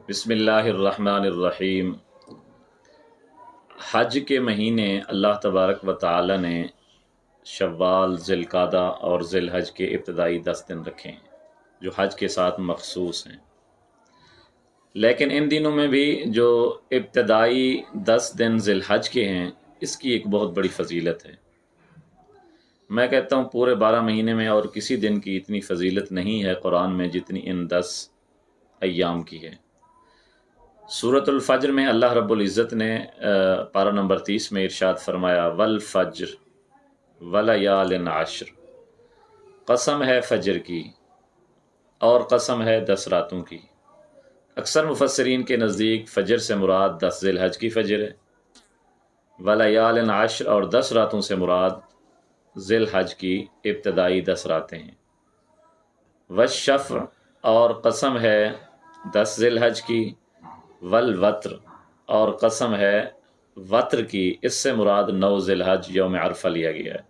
بسم اللہ الرحمن الرحیم۔ حج کے مہینے اللہ تبارک و تعالی نے شوال، ذی القعدہ اور ذی الحج کے ابتدائی 10 دن رکھے ہیں جو حج کے ساتھ مخصوص ہیں، لیکن ان دنوں میں بھی جو ابتدائی 10 دن ذی الحج کے ہیں اس کی ایک بہت بڑی فضیلت ہے۔ میں کہتا ہوں پورے 12 مہینے میں اور کسی دن کی اتنی فضیلت نہیں ہے قرآن میں جتنی ان 10 ایام کی ہے۔ سورۃ الفجر میں اللہ رب العزت نے پارہ نمبر 30 میں ارشاد فرمایا والفجر ولیال عشر، قسم ہے فجر کی اور قسم ہے 10 راتوں کی۔ اکثر مفسرین کے نزدیک فجر سے مراد 10 ذی الحج کی فجر ہے، ولیال عشر اور 10 راتوں سے مراد ذی الحج کی ابتدائی 10 راتیں ہیں۔ والشفع اور قسم ہے 10 ذی الحج کی، والوتر اور قسم ہے وتر کی، اس سے مراد 9 ذی الحج یوم عرفہ لیا گیا ہے۔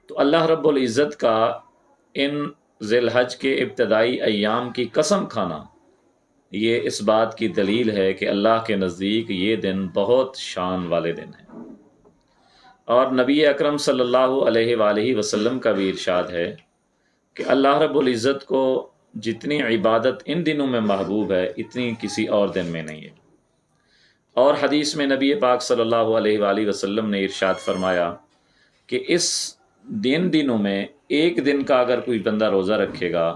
تو اللہ رب العزت کا ان ذی الحج کے ابتدائی ایام کی قسم کھانا یہ اس بات کی دلیل ہے کہ اللہ کے نزدیک یہ دن بہت شان والے دن ہیں، اور نبی اکرم صلی اللہ علیہ وآلہ وسلم کا بھی ارشاد ہے کہ اللہ رب العزت کو جتنی عبادت ان دنوں میں محبوب ہے اتنی کسی اور دن میں نہیں ہے۔ اور حدیث میں نبی پاک صلی اللہ علیہ وآلہ وسلم نے ارشاد فرمایا کہ اس دنوں میں ایک دن کا اگر کوئی بندہ روزہ رکھے گا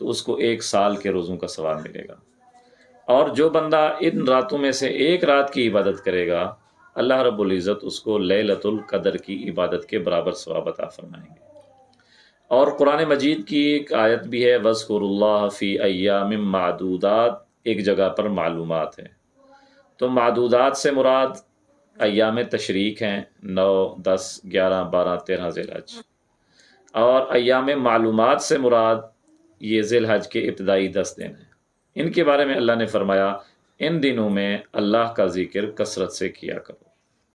تو اس کو 1 سال کے روزوں کا ثواب ملے گا، اور جو بندہ ان راتوں میں سے ایک رات کی عبادت کرے گا اللہ رب العزت اس کو لیلۃ القدر کی عبادت کے برابر ثواب عطا فرمائیں گے۔ اور قرآن مجید کی ایک آیت بھی ہے وَاذْكُرُوا اللَّهَ فِي أَيَّامٍ مَّعْدُودَاتٍ، ایک جگہ پر معلومات ہے، تو معدودات سے مراد ایام تشریق ہیں 9، 10، 11، 12، 13 ذی الحج، اور ایام معلومات سے مراد یہ ذی الحج کے ابتدائی 10 دن ہیں۔ ان کے بارے میں اللہ نے فرمایا ان دنوں میں اللہ کا ذکر کثرت سے کیا کرو۔